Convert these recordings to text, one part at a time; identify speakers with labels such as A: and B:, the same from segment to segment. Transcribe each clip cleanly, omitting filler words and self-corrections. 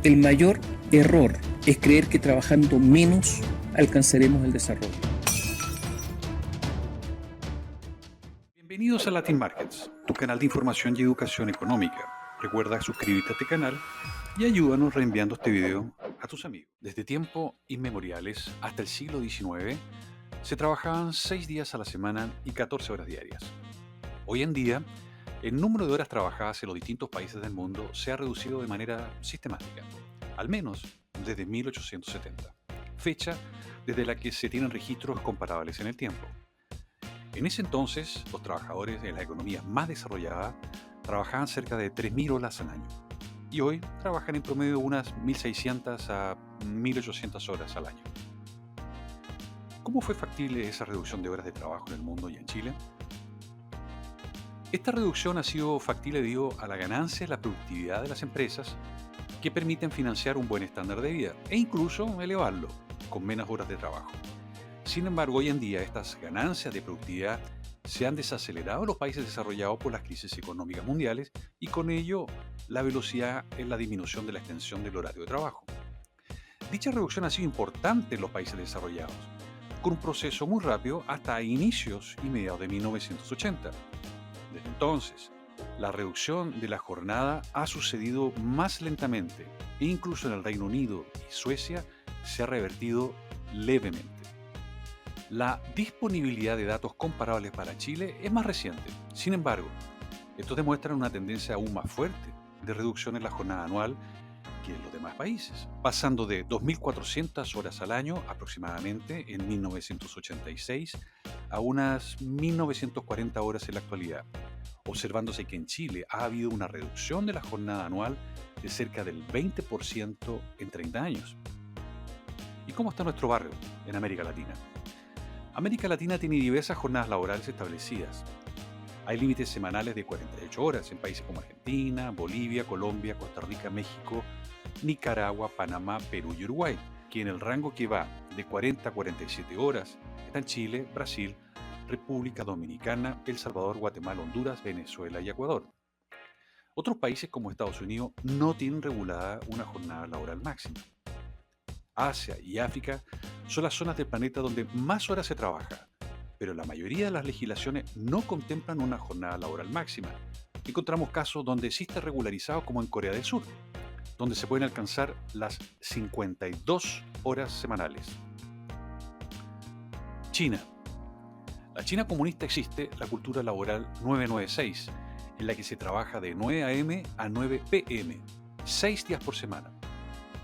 A: El mayor error es creer que trabajando menos alcanzaremos el desarrollo.
B: Bienvenidos a Latin Markets, tu canal de información y educación económica. Recuerda suscribirte a este canal y ayúdanos reenviando este video a tus amigos. Desde tiempos inmemoriales hasta el siglo XIX, se trabajaban 6 días a la semana y 14 horas diarias. Hoy en día, el número de horas trabajadas en los distintos países del mundo se ha reducido de manera sistemática, al menos desde 1870, fecha desde la que se tienen registros comparables en el tiempo. En ese entonces, los trabajadores en las economías más desarrolladas trabajaban cerca de 3.000 horas al año y hoy trabajan en promedio unas 1.600 a 1.800 horas al año. ¿Cómo fue factible esa reducción de horas de trabajo en el mundo y en Chile? Esta reducción ha sido factible debido a la ganancia en la productividad de las empresas que permiten financiar un buen estándar de vida e incluso elevarlo con menos horas de trabajo. Sin embargo, hoy en día estas ganancias de productividad se han desacelerado en los países desarrollados por las crisis económicas mundiales y con ello la velocidad en la disminución de la extensión del horario de trabajo. Dicha reducción ha sido importante en los países desarrollados, con un proceso muy rápido hasta inicios y mediados de 1980. Desde entonces, la reducción de la jornada ha sucedido más lentamente e incluso en el Reino Unido y Suecia se ha revertido levemente. La disponibilidad de datos comparables para Chile es más reciente. Sin embargo, estos demuestran una tendencia aún más fuerte de reducción en la jornada anual que en los demás países, pasando de 2.400 horas al año aproximadamente en 1986 a unas 1.940 horas en la actualidad, observándose que en Chile ha habido una reducción de la jornada anual de cerca del 20% en 30 años. ¿Y cómo está nuestro barrio en América Latina? América Latina tiene diversas jornadas laborales establecidas. Hay límites semanales de 48 horas en países como Argentina, Bolivia, Colombia, Costa Rica, México, Nicaragua, Panamá, Perú y Uruguay, que en el rango que va de 40 a 47 horas están Chile, Brasil, República Dominicana, El Salvador, Guatemala, Honduras, Venezuela y Ecuador. Otros países como Estados Unidos no tienen regulada una jornada laboral máxima. Asia y África son las zonas del planeta donde más horas se trabaja, pero la mayoría de las legislaciones no contemplan una jornada laboral máxima. Encontramos casos donde sí está regularizado como en Corea del Sur, donde se pueden alcanzar las 52 horas semanales. China. La China comunista existe la cultura laboral 996, en la que se trabaja de 9 a.m. a 9 p.m., 6 días por semana.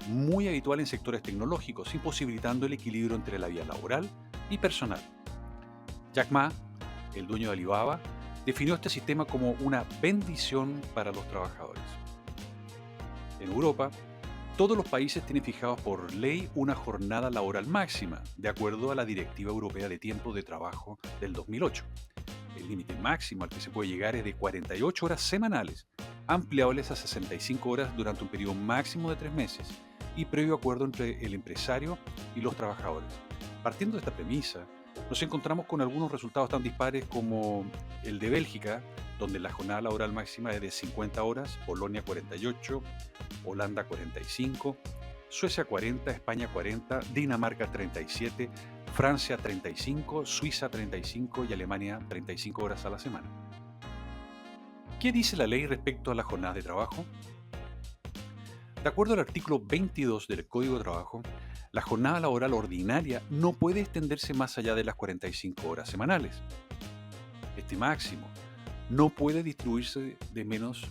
B: Muy habitual en sectores tecnológicos, imposibilitando el equilibrio entre la vida laboral y personal. Jack Ma, el dueño de Alibaba, definió este sistema como una bendición para los trabajadores. En Europa, todos los países tienen fijados por ley una jornada laboral máxima, de acuerdo a la Directiva Europea de Tiempo de Trabajo del 2008. El límite máximo al que se puede llegar es de 48 horas semanales, ampliables a 65 horas durante un periodo máximo de 3 meses y previo acuerdo entre el empresario y los trabajadores. Partiendo de esta premisa, nos encontramos con algunos resultados tan dispares como el de Bélgica, donde la jornada laboral máxima es de 50 horas, Polonia 48, Holanda 45, Suecia 40, España 40, Dinamarca 37, Francia 35, Suiza 35 y Alemania 35 horas a la semana. ¿Qué dice la ley respecto a las jornadas de trabajo? De acuerdo al artículo 22 del Código de Trabajo, la jornada laboral ordinaria no puede extenderse más allá de las 45 horas semanales. Este máximo no puede distribuirse de menos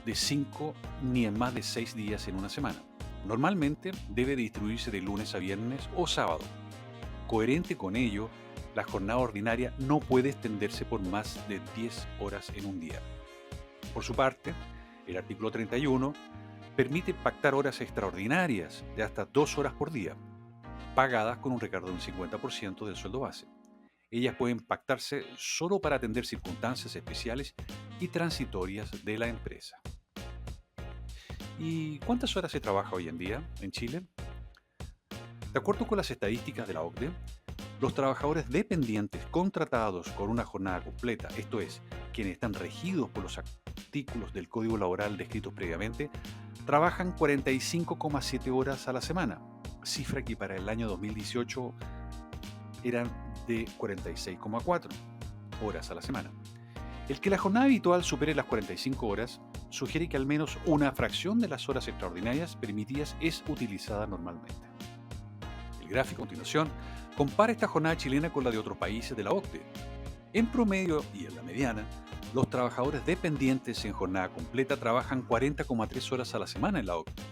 B: de 5 ni en más de 6 días en una semana. Normalmente debe distribuirse de lunes a viernes o sábado. Coherente con ello, la jornada ordinaria no puede extenderse por más de 10 horas en un día. Por su parte, el artículo 31 permite pactar horas extraordinarias de hasta 2 horas por día, pagadas con un recargo de un 50% del sueldo base. Ellas pueden pactarse solo para atender circunstancias especiales y transitorias de la empresa. ¿Y cuántas horas se trabaja hoy en día en Chile? De acuerdo con las estadísticas de la OCDE, los trabajadores dependientes contratados con una jornada completa, esto es, quienes están regidos por los artículos del Código Laboral descritos previamente, trabajan 45,7 horas a la semana, cifra que para el año 2018 eran de 46,4 horas a la semana. El que la jornada habitual supere las 45 horas sugiere que al menos una fracción de las horas extraordinarias permitidas es utilizada normalmente. El gráfico a continuación compara esta jornada chilena con la de otros países de la OCDE. En promedio y en la mediana, los trabajadores dependientes en jornada completa trabajan 40,3 horas a la semana en la OCDE.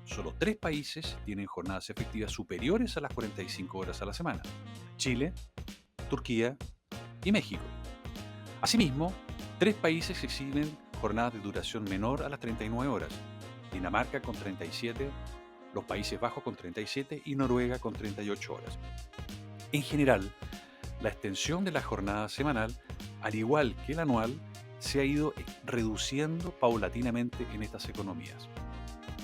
B: Solo 3 países tienen jornadas efectivas superiores a las 45 horas a la semana: Chile, Turquía y México. Asimismo, 3 países exhiben jornadas de duración menor a las 39 horas: Dinamarca con 37, los Países Bajos con 37 y Noruega con 38 horas. En general, la extensión de la jornada semanal, al igual que la anual, se ha ido reduciendo paulatinamente en estas economías.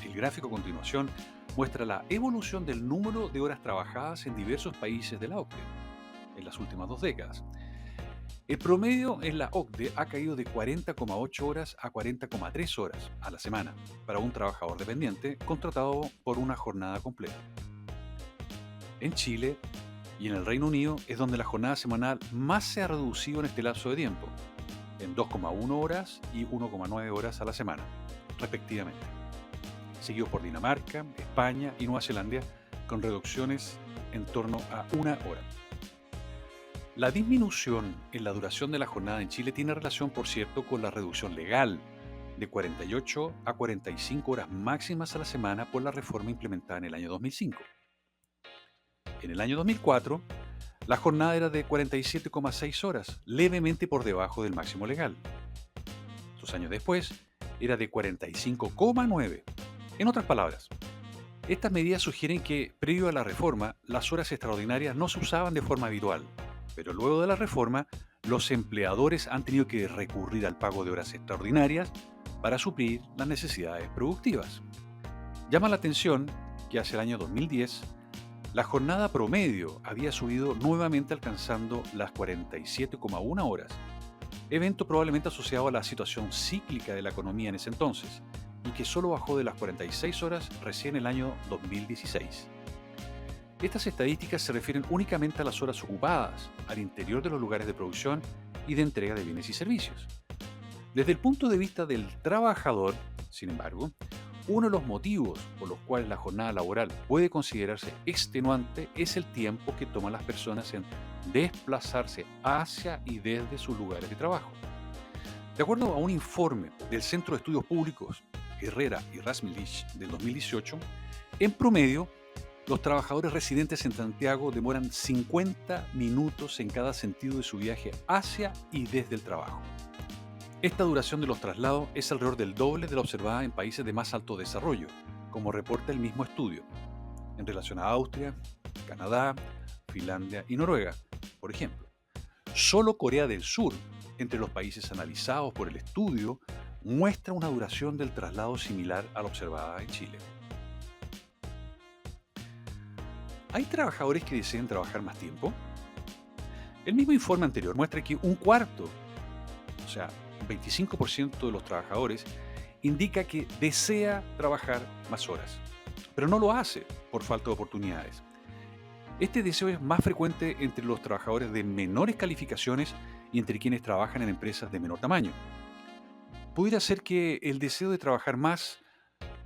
B: El gráfico a continuación muestra la evolución del número de horas trabajadas en diversos países de la OCDE en las últimas 2 décadas. El promedio en la OCDE ha caído de 40,8 horas a 40,3 horas a la semana para un trabajador dependiente contratado por una jornada completa. En Chile y en el Reino Unido es donde la jornada semanal más se ha reducido en este lapso de tiempo, en 2,1 horas y 1,9 horas a la semana, respectivamente, seguido por Dinamarca, España y Nueva Zelanda, con reducciones en torno a 1 hora. La disminución en la duración de la jornada en Chile tiene relación, por cierto, con la reducción legal de 48 a 45 horas máximas a la semana por la reforma implementada en el año 2005. En el año 2004, la jornada era de 47,6 horas, levemente por debajo del máximo legal. 2 años después, era de 45,9. En otras palabras, estas medidas sugieren que, previo a la reforma, las horas extraordinarias no se usaban de forma habitual, pero luego de la reforma, los empleadores han tenido que recurrir al pago de horas extraordinarias para suplir las necesidades productivas. Llama la atención que hacia el año 2010, la jornada promedio había subido nuevamente alcanzando las 47,1 horas, evento probablemente asociado a la situación cíclica de la economía en ese entonces, y que solo bajó de las 46 horas recién en el año 2016. Estas estadísticas se refieren únicamente a las horas ocupadas al interior de los lugares de producción y de entrega de bienes y servicios. Desde el punto de vista del trabajador, sin embargo, uno de los motivos por los cuales la jornada laboral puede considerarse extenuante es el tiempo que toman las personas en desplazarse hacia y desde sus lugares de trabajo. De acuerdo a un informe del Centro de Estudios Públicos Herrera y Rasmussen del 2018, en promedio, los trabajadores residentes en Santiago demoran 50 minutos en cada sentido de su viaje hacia y desde el trabajo. Esta duración de los traslados es alrededor del doble de la observada en países de más alto desarrollo, como reporta el mismo estudio, en relación a Austria, Canadá, Finlandia y Noruega, por ejemplo. Solo Corea del Sur, entre los países analizados por el estudio, muestra una duración del traslado similar a la observada en Chile. ¿Hay trabajadores que deseen trabajar más tiempo? El mismo informe anterior muestra que un cuarto, o sea, 25% de los trabajadores, indica que desea trabajar más horas, pero no lo hace por falta de oportunidades. Este deseo es más frecuente entre los trabajadores de menores calificaciones y entre quienes trabajan en empresas de menor tamaño. Pudiera ser que el deseo de trabajar más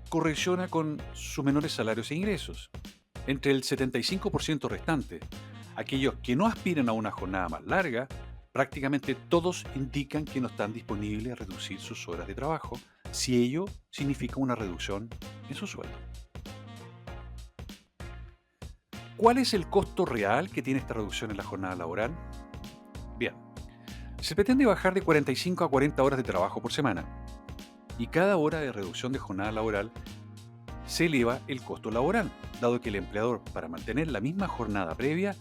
B: correlaciona con sus menores salarios e ingresos. Entre el 75% restante, aquellos que no aspiran a una jornada más larga, prácticamente todos indican que no están disponibles a reducir sus horas de trabajo, si ello significa una reducción en su sueldo. ¿Cuál es el costo real que tiene esta reducción en la jornada laboral? Bien, se pretende bajar de 45 a 40 horas de trabajo por semana, y cada hora de reducción de jornada laboral se eleva el costo laboral, dado que el empleador, para mantener la misma jornada previa,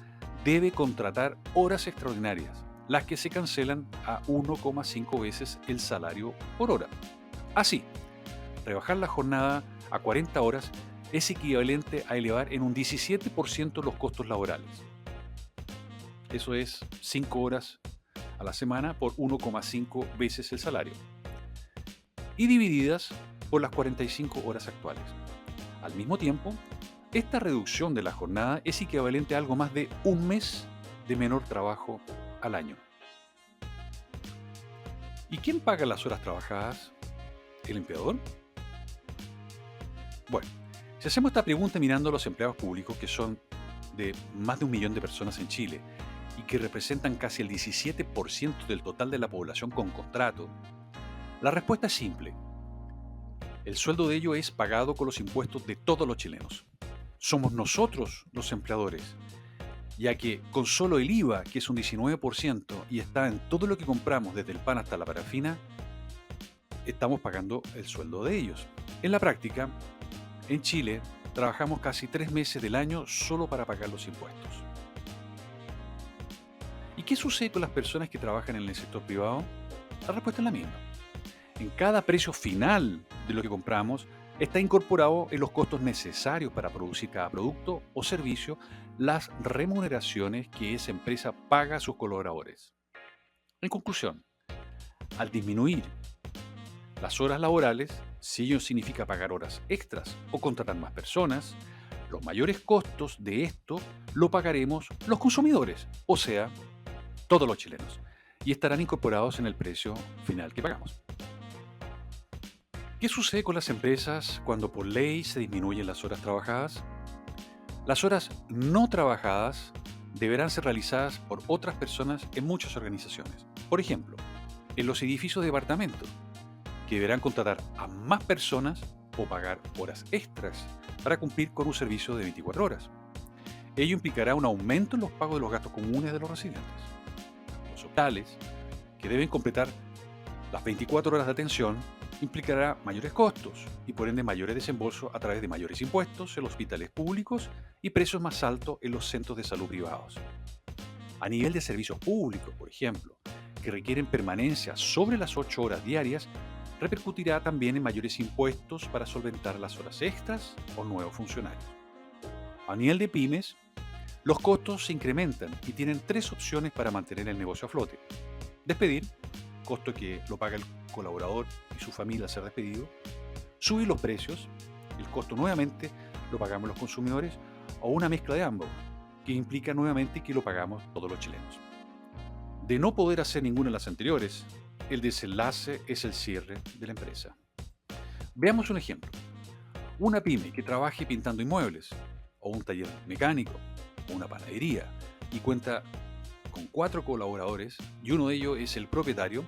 B: debe contratar horas extraordinarias, las que se cancelan a 1,5 veces el salario por hora. Así, rebajar la jornada a 40 horas es equivalente a elevar en un 17% los costos laborales. Eso es 5 horas a la semana por 1,5 veces el salario. Y divididas por las 45 horas actuales. Al mismo tiempo, esta reducción de la jornada es equivalente a algo más de un mes de menor trabajo al año. ¿Y quién paga las horas trabajadas? ¿El empleador? Bueno, si hacemos esta pregunta mirando a los empleados públicos, que son de más de 1 millón de personas en Chile y que representan casi el 17% del total de la población con contrato, la respuesta es simple. El sueldo de ellos es pagado con los impuestos de todos los chilenos. Somos nosotros los empleadores, ya que con solo el IVA, que es un 19% y está en todo lo que compramos, desde el pan hasta la parafina, estamos pagando el sueldo de ellos. En la práctica, en Chile, trabajamos casi 3 meses del año solo para pagar los impuestos. ¿Y qué sucede con las personas que trabajan en el sector privado? La respuesta es la misma. En cada precio final de lo que compramos está incorporado en los costos necesarios para producir cada producto o servicio las remuneraciones que esa empresa paga a sus colaboradores. En conclusión, al disminuir las horas laborales, si ello significa pagar horas extras o contratar más personas, los mayores costos de esto lo pagaremos los consumidores, o sea, todos los chilenos, y estarán incorporados en el precio final que pagamos. ¿Qué sucede con las empresas cuando por ley se disminuyen las horas trabajadas? Las horas no trabajadas deberán ser realizadas por otras personas en muchas organizaciones. Por ejemplo, en los edificios de departamentos, que deberán contratar a más personas o pagar horas extras para cumplir con un servicio de 24 horas. Ello implicará un aumento en los pagos de los gastos comunes de los residentes. Los hospitales, que deben completar las 24 horas de atención, implicará mayores costos y por ende mayores desembolsos a través de mayores impuestos en los hospitales públicos y precios más altos en los centros de salud privados. A nivel de servicios públicos, por ejemplo, que requieren permanencia sobre las 8 horas diarias, repercutirá también en mayores impuestos para solventar las horas extras o nuevos funcionarios. A nivel de pymes, los costos se incrementan y tienen 3 opciones para mantener el negocio a flote. Despedir, costo que lo paga el colaborador y su familia al ser despedido. Subir los precios, el costo nuevamente lo pagamos los consumidores, o una mezcla de ambos, que implica nuevamente que lo pagamos todos los chilenos. De no poder hacer ninguna de las anteriores, el desenlace es el cierre de la empresa. Veamos un ejemplo. Una pyme que trabaje pintando inmuebles, o un taller mecánico, o una panadería, y cuenta con 4 colaboradores, y uno de ellos es el propietario,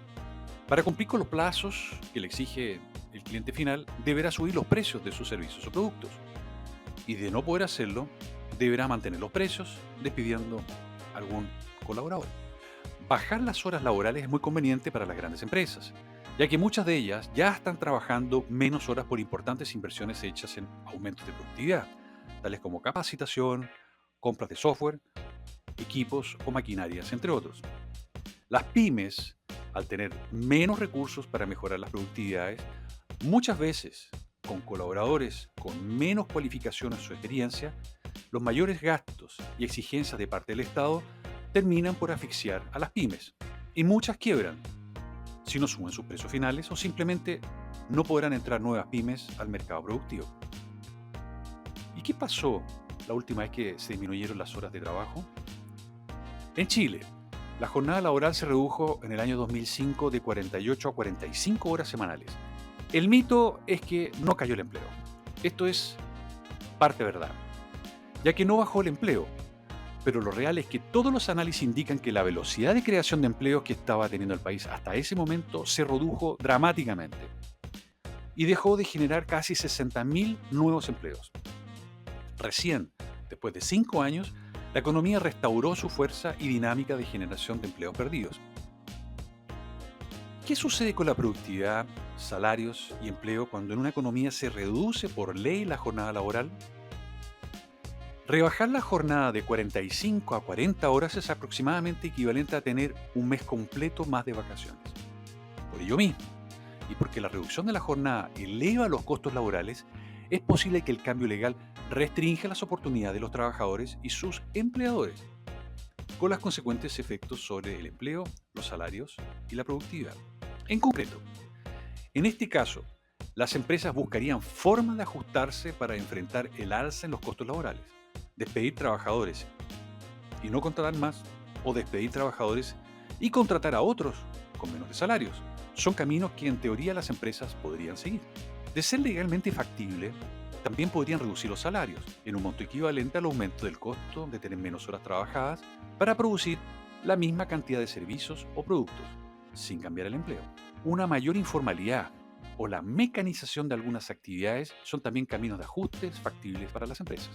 B: para cumplir con los plazos que le exige el cliente final, deberá subir los precios de sus servicios o productos. Y de no poder hacerlo, deberá mantener los precios, despidiendo a algún colaborador. Bajar las horas laborales es muy conveniente para las grandes empresas, ya que muchas de ellas ya están trabajando menos horas por importantes inversiones hechas en aumentos de productividad, tales como capacitación, compras de software, equipos o maquinarias, entre otros. Las pymes, al tener menos recursos para mejorar las productividades, muchas veces con colaboradores con menos cualificaciones o experiencia, los mayores gastos y exigencias de parte del Estado terminan por asfixiar a las pymes, y muchas quiebran si no suben sus precios finales o simplemente no podrán entrar nuevas pymes al mercado productivo. ¿Y qué pasó la última vez que se disminuyeron las horas de trabajo? En Chile, la jornada laboral se redujo en el año 2005 de 48 a 45 horas semanales. El mito es que no cayó el empleo. Esto es parte verdad, ya que no bajó el empleo, pero lo real es que todos los análisis indican que la velocidad de creación de empleos que estaba teniendo el país hasta ese momento se redujo dramáticamente y dejó de generar casi 60.000 nuevos empleos. Recién, después de 5 años, la economía restauró su fuerza y dinámica de generación de empleos perdidos. ¿Qué sucede con la productividad, salarios y empleo cuando en una economía se reduce por ley la jornada laboral? Rebajar la jornada de 45 a 40 horas es aproximadamente equivalente a tener un mes completo más de vacaciones. Por ello mismo, y porque la reducción de la jornada eleva los costos laborales, es posible que el cambio legal restrinja las oportunidades de los trabajadores y sus empleadores, con los consecuentes efectos sobre el empleo, los salarios y la productividad. En concreto, en este caso, las empresas buscarían formas de ajustarse para enfrentar el alza en los costos laborales, despedir trabajadores y no contratar más, o despedir trabajadores y contratar a otros con menores salarios. Son caminos que en teoría las empresas podrían seguir. De ser legalmente factible, también podrían reducir los salarios en un monto equivalente al aumento del costo de tener menos horas trabajadas para producir la misma cantidad de servicios o productos, sin cambiar el empleo. Una mayor informalidad o la mecanización de algunas actividades son también caminos de ajustes factibles para las empresas.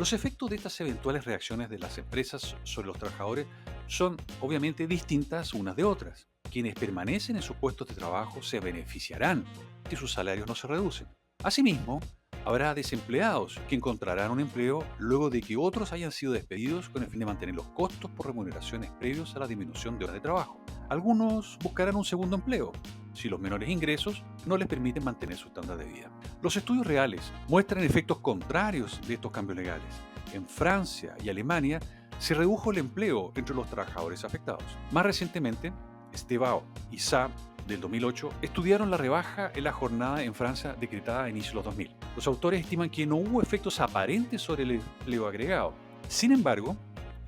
B: Los efectos de estas eventuales reacciones de las empresas sobre los trabajadores son obviamente distintas unas de otras. Quienes permanecen en sus puestos de trabajo se beneficiarán que sus salarios no se reducen. Asimismo, habrá desempleados que encontrarán un empleo luego de que otros hayan sido despedidos con el fin de mantener los costos por remuneraciones previos a la disminución de horas de trabajo. Algunos buscarán un segundo empleo si los menores ingresos no les permiten mantener su estándar de vida. Los estudios reales muestran efectos contrarios de estos cambios legales. En Francia y Alemania se redujo el empleo entre los trabajadores afectados. Más recientemente, Estevao y Sa del 2008 estudiaron la rebaja en la jornada en Francia decretada a inicios de los 2000. Los autores estiman que no hubo efectos aparentes sobre el empleo agregado. Sin embargo,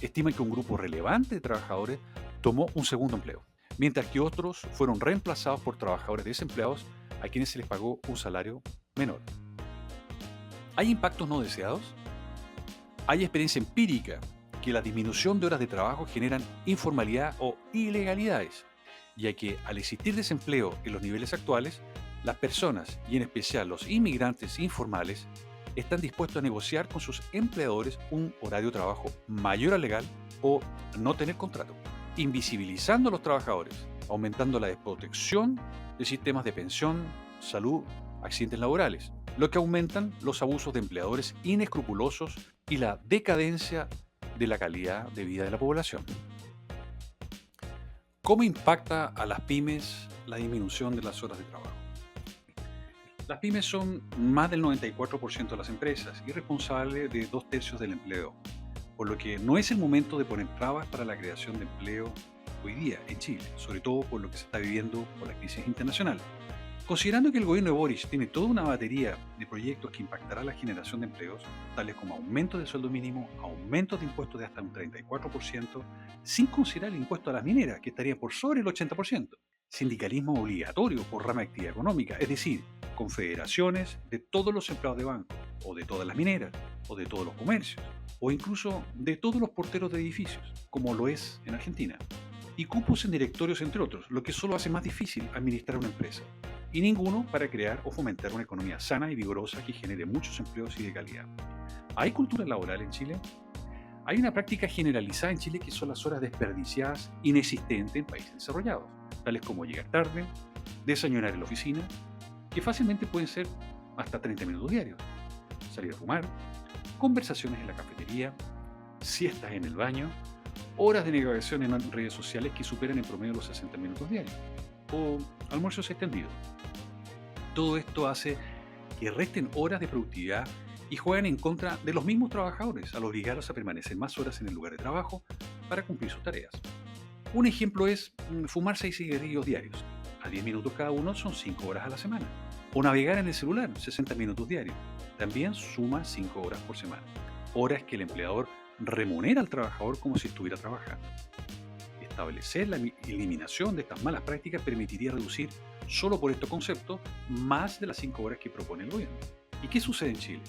B: estiman que un grupo relevante de trabajadores tomó un segundo empleo, mientras que otros fueron reemplazados por trabajadores desempleados a quienes se les pagó un salario menor. ¿Hay impactos no deseados? Hay experiencia empírica que la disminución de horas de trabajo generan informalidad o ilegalidades, ya que al existir desempleo en los niveles actuales, las personas, y en especial los inmigrantes informales, están dispuestos a negociar con sus empleadores un horario de trabajo mayor al legal o no tener contrato, invisibilizando a los trabajadores, aumentando la desprotección de sistemas de pensión, salud, accidentes laborales, lo que aumentan los abusos de empleadores inescrupulosos y la decadencia de la calidad de vida de la población. ¿Cómo impacta a las pymes la disminución de las horas de trabajo? Las pymes son más del 94% de las empresas y responsables de 2/3 del empleo, por lo que no es el momento de poner trabas para la creación de empleo hoy día en Chile, sobre todo por lo que se está viviendo por la crisis internacional. Considerando que el gobierno de Boric tiene toda una batería de proyectos que impactará la generación de empleos, tales como aumento del sueldo mínimo, aumentos de impuestos de hasta un 34%, sin considerar el impuesto a las mineras, que estaría por sobre el 80%, sindicalismo obligatorio por rama de actividad económica, es decir, confederaciones de todos los empleados de banco, o de todas las mineras, o de todos los comercios, o incluso de todos los porteros de edificios, como lo es en Argentina, y cupos en directorios, entre otros, lo que solo hace más difícil administrar una empresa, y ninguno para crear o fomentar una economía sana y vigorosa que genere muchos empleos y de calidad. ¿Hay cultura laboral en Chile? Hay una práctica generalizada en Chile que son las horas desperdiciadas inexistentes en países desarrollados, tales como llegar tarde, desayunar en la oficina, que fácilmente pueden ser hasta 30 minutos diarios, salir a fumar, conversaciones en la cafetería, siestas en el baño, horas de navegación en redes sociales que superan en promedio los 60 minutos diarios, o almuerzos extendidos. Todo esto hace que resten horas de productividad y juegan en contra de los mismos trabajadores al obligarlos a permanecer más horas en el lugar de trabajo para cumplir sus tareas. Un ejemplo es fumar 6 cigarrillos diarios, a 10 minutos cada uno son 5 horas a la semana, o navegar en el celular 60 minutos diarios, también suma 5 horas por semana, horas que el empleador remunera al trabajador como si estuviera trabajando. Establecer la eliminación de estas malas prácticas permitiría reducir, solo por estos conceptos, más de las 5 horas que propone el gobierno. ¿Y qué sucede en Chile?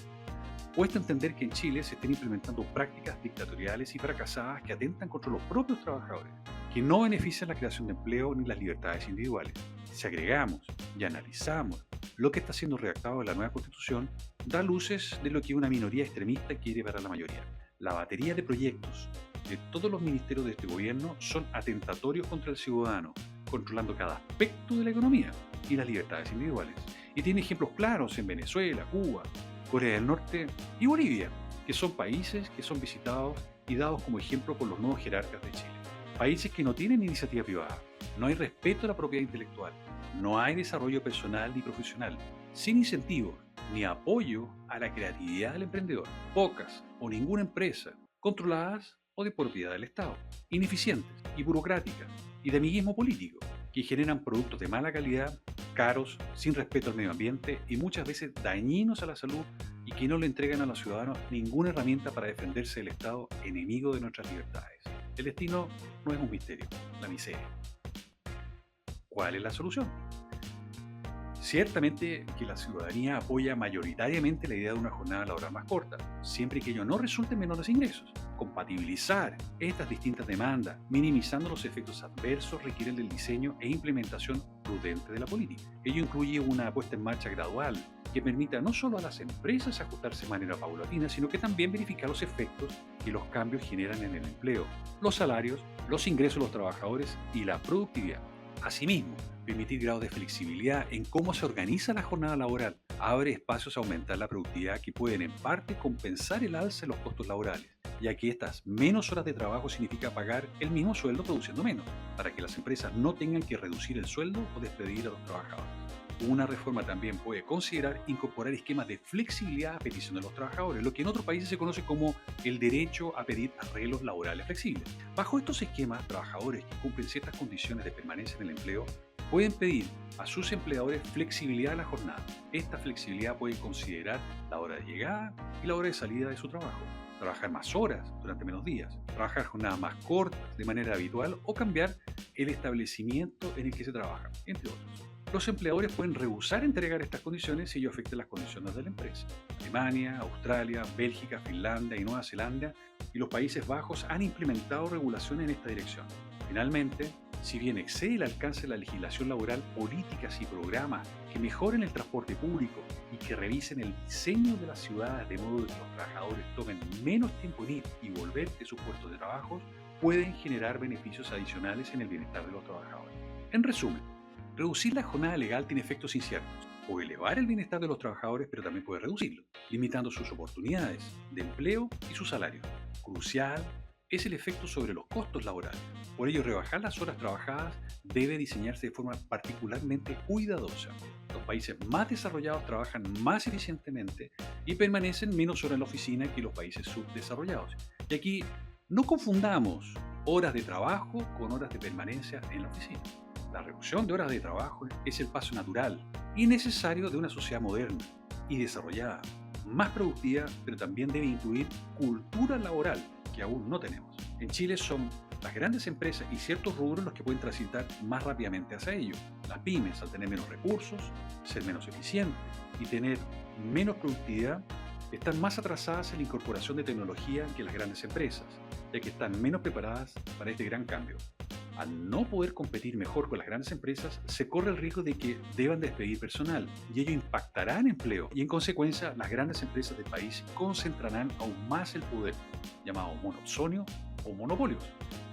B: Cuesta entender que en Chile se estén implementando prácticas dictatoriales y fracasadas que atentan contra los propios trabajadores, que no benefician la creación de empleo ni las libertades individuales. Si agregamos y analizamos lo que está siendo redactado en la nueva Constitución, da luces de lo que una minoría extremista quiere para la mayoría. La batería de proyectos de todos los ministerios de este gobierno son atentatorios contra el ciudadano, controlando cada aspecto de la economía y las libertades individuales. Y tiene ejemplos claros en Venezuela, Cuba, Corea del Norte y Bolivia, que son países que son visitados y dados como ejemplo por los nuevos jerarcas de Chile. Países que no tienen iniciativa privada, no hay respeto a la propiedad intelectual, no hay desarrollo personal ni profesional, sin incentivos ni apoyo a la creatividad del emprendedor, pocas o ninguna empresa, controladas o de propiedad del Estado, ineficientes y burocráticas y de amiguismo político, que generan productos de mala calidad, caros, sin respeto al medio ambiente y muchas veces dañinos a la salud y que no le entregan a los ciudadanos ninguna herramienta para defenderse del Estado enemigo de nuestras libertades. El destino no es un misterio, la miseria. ¿Cuál es la solución? Ciertamente que la ciudadanía apoya mayoritariamente la idea de una jornada laboral más corta, siempre que ello no resulte en menores ingresos. Compatibilizar estas distintas demandas, minimizando los efectos adversos, requiere del diseño e implementación prudente de la política. Ello incluye una puesta en marcha gradual que permita no solo a las empresas ajustarse de manera paulatina, sino que también verificar los efectos que los cambios generan en el empleo, los salarios, los ingresos de los trabajadores y la productividad. Asimismo, permitir grados de flexibilidad en cómo se organiza la jornada laboral abre espacios a aumentar la productividad que pueden en parte compensar el alza en los costos laborales, ya que estas menos horas de trabajo significa pagar el mismo sueldo produciendo menos, para que las empresas no tengan que reducir el sueldo o despedir a los trabajadores. Una reforma también puede considerar incorporar esquemas de flexibilidad a petición de los trabajadores, lo que en otros países se conoce como el derecho a pedir arreglos laborales flexibles. Bajo estos esquemas, trabajadores que cumplen ciertas condiciones de permanencia en el empleo pueden pedir a sus empleadores flexibilidad de la jornada. Esta flexibilidad puede considerar la hora de llegada y la hora de salida de su trabajo, trabajar más horas durante menos días, trabajar jornadas más cortas de manera habitual o cambiar el establecimiento en el que se trabaja, entre otros. Los empleadores pueden rehusar entregar estas condiciones si ello afecta las condiciones de la empresa. Alemania, Australia, Bélgica, Finlandia y Nueva Zelanda y los Países Bajos han implementado regulaciones en esta dirección. Finalmente, si bien excede el alcance de la legislación laboral, políticas y programas que mejoren el transporte público y que revisen el diseño de las ciudades de modo que los trabajadores tomen menos tiempo en ir y volver de sus puestos de trabajo, pueden generar beneficios adicionales en el bienestar de los trabajadores. En resumen, reducir la jornada legal tiene efectos inciertos. Puede elevar el bienestar de los trabajadores, pero también puede reducirlo, limitando sus oportunidades de empleo y su salario. Crucial es el efecto sobre los costos laborales. Por ello, rebajar las horas trabajadas debe diseñarse de forma particularmente cuidadosa. Los países más desarrollados trabajan más eficientemente y permanecen menos horas en la oficina que los países subdesarrollados. Y aquí no confundamos horas de trabajo con horas de permanencia en la oficina. La reducción de horas de trabajo es el paso natural y necesario de una sociedad moderna y desarrollada, más productiva, pero también debe incluir cultura laboral que aún no tenemos. En Chile son las grandes empresas y ciertos rubros los que pueden transitar más rápidamente hacia ello. Las pymes, al tener menos recursos, ser menos eficientes y tener menos productividad, están más atrasadas en la incorporación de tecnología que las grandes empresas, ya que están menos preparadas para este gran cambio. Al no poder competir mejor con las grandes empresas, se corre el riesgo de que deban despedir personal y ello impactará en empleo y en consecuencia las grandes empresas del país concentrarán aún más el poder, llamado monopsonio o monopolios,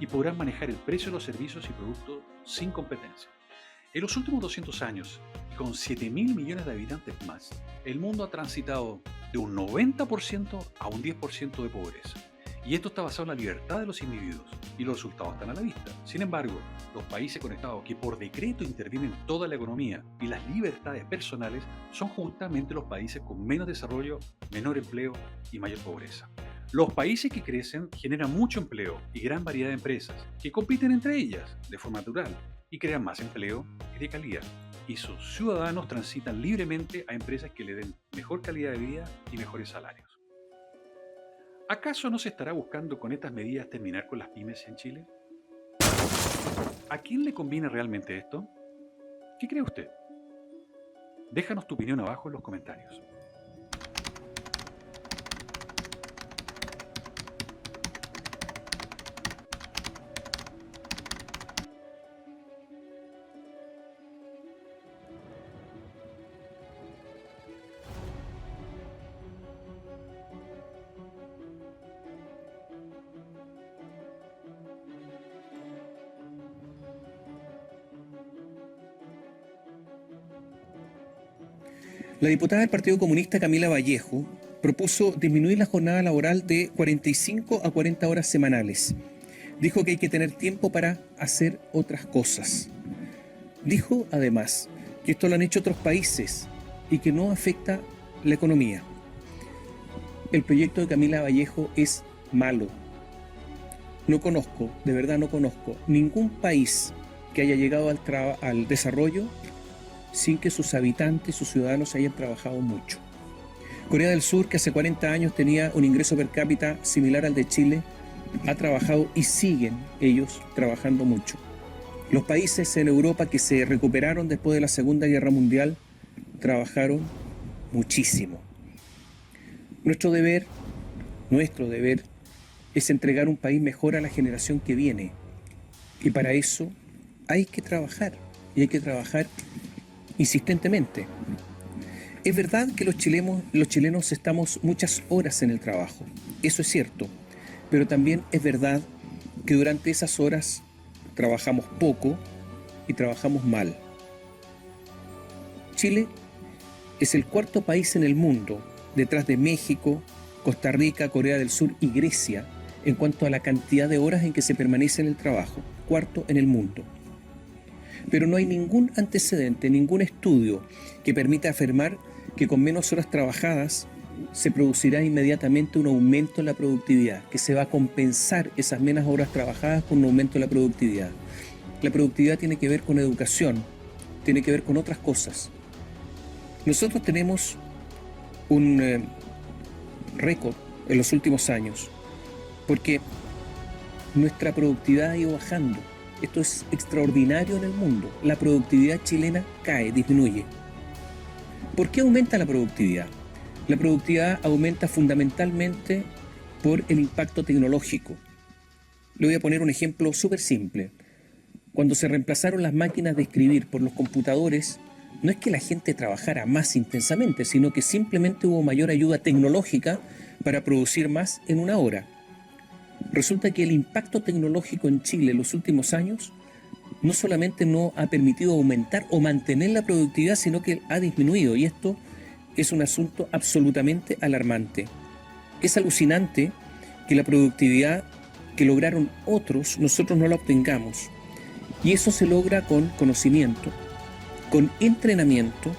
B: y podrán manejar el precio de los servicios y productos sin competencia. En los últimos 200 años, y con 7.000 millones de habitantes más, el mundo ha transitado de un 90% a un 10% de pobreza. Y esto está basado en la libertad de los individuos, y los resultados están a la vista. Sin embargo, los países conectados que por decreto intervienen toda la economía y las libertades personales son justamente los países con menos desarrollo, menor empleo y mayor pobreza. Los países que crecen generan mucho empleo y gran variedad de empresas que compiten entre ellas de forma natural y crean más empleo y de calidad. Y sus ciudadanos transitan libremente a empresas que le den mejor calidad de vida y mejores salarios. ¿Acaso no se estará buscando con estas medidas terminar con las pymes en Chile? ¿A quién le conviene realmente esto? ¿Qué cree usted? Déjanos tu opinión abajo en los comentarios.
A: La diputada del Partido Comunista Camila Vallejo propuso disminuir la jornada laboral de 45 a 40 horas semanales. Dijo que hay que tener tiempo para hacer otras cosas. Dijo además que esto lo han hecho otros países y que no afecta la economía. El proyecto de Camila Vallejo es malo. No conozco, de verdad no conozco, ningún país que haya llegado al desarrollo sin que sus habitantes, sus ciudadanos hayan trabajado mucho. Corea del Sur, que hace 40 años tenía un ingreso per cápita similar al de Chile, ha trabajado y siguen ellos trabajando mucho. Los países en Europa que se recuperaron después de la Segunda Guerra Mundial trabajaron muchísimo. Nuestro deber es entregar un país mejor a la generación que viene. Y para eso hay que trabajar, y hay que trabajar insistentemente. Es verdad que los chilenos estamos muchas horas en el trabajo, eso es cierto, pero también es verdad que durante esas horas trabajamos poco y trabajamos mal. Chile es el cuarto país en el mundo, detrás de México, Costa Rica, Corea del Sur y Grecia, en cuanto a la cantidad de horas en que se permanece en el trabajo, cuarto en el mundo. Pero no hay ningún antecedente, ningún estudio que permita afirmar que con menos horas trabajadas se producirá inmediatamente un aumento en la productividad, que se va a compensar esas menos horas trabajadas con un aumento en la productividad. La productividad tiene que ver con educación, tiene que ver con otras cosas. Nosotros tenemos un récord en los últimos años, porque nuestra productividad ha ido bajando. Esto es extraordinario en el mundo. La productividad chilena cae, disminuye. ¿Por qué aumenta la productividad? La productividad aumenta fundamentalmente por el impacto tecnológico. Le voy a poner un ejemplo súper simple. Cuando se reemplazaron las máquinas de escribir por los computadores, no es que la gente trabajara más intensamente, sino que simplemente hubo mayor ayuda tecnológica para producir más en una hora. Resulta que el impacto tecnológico en Chile en los últimos años no solamente no ha permitido aumentar o mantener la productividad, sino que ha disminuido, y esto es un asunto absolutamente alarmante. Es alucinante que la productividad que lograron otros, nosotros no la obtengamos. Y eso se logra con conocimiento, con entrenamiento,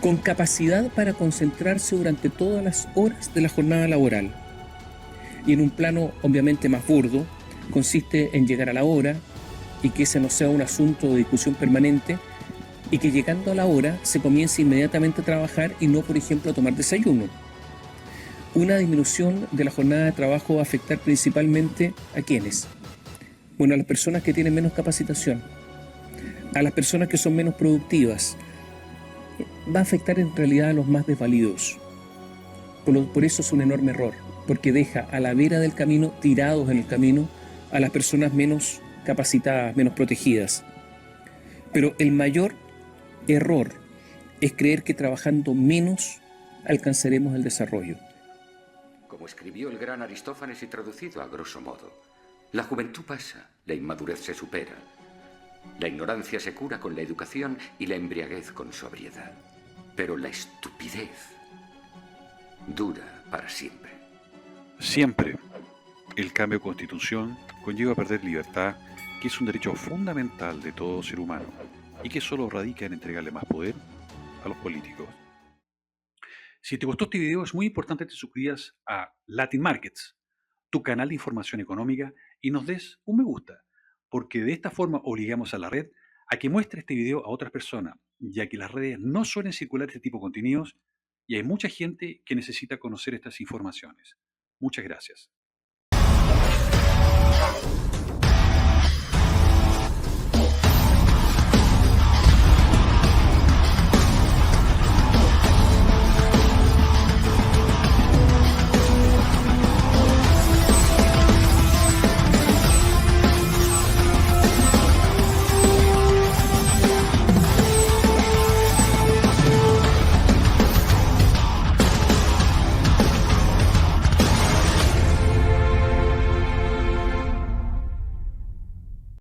A: con capacidad para concentrarse durante todas las horas de la jornada laboral. Y en un plano obviamente más burdo, consiste en llegar a la hora y que ese no sea un asunto de discusión permanente, y que llegando a la hora se comience inmediatamente a trabajar y no, por ejemplo, a tomar desayuno. Una disminución de la jornada de trabajo va a afectar principalmente ¿a quiénes? Bueno, a las personas que tienen menos capacitación, a las personas que son menos productivas. Va a afectar en realidad a los más desvalidos. Por eso es un enorme error, porque deja a la vera del camino, tirados en el camino, a las personas menos capacitadas, menos protegidas. Pero el mayor error es creer que trabajando menos alcanzaremos el desarrollo.
C: Como escribió el gran Aristófanes y traducido a grosso modo, la juventud pasa, la inmadurez se supera, la ignorancia se cura con la educación y la embriaguez con sobriedad. Pero la estupidez dura para siempre.
B: Siempre el cambio de constitución conlleva perder libertad, que es un derecho fundamental de todo ser humano y que solo radica en entregarle más poder a los políticos. Si te gustó este video, es muy importante que te suscribas a Latin Markets, tu canal de información económica, y nos des un me gusta, porque de esta forma obligamos a la red a que muestre este video a otras personas, ya que las redes no suelen circular este tipo de contenidos y hay mucha gente que necesita conocer estas informaciones. Muchas gracias.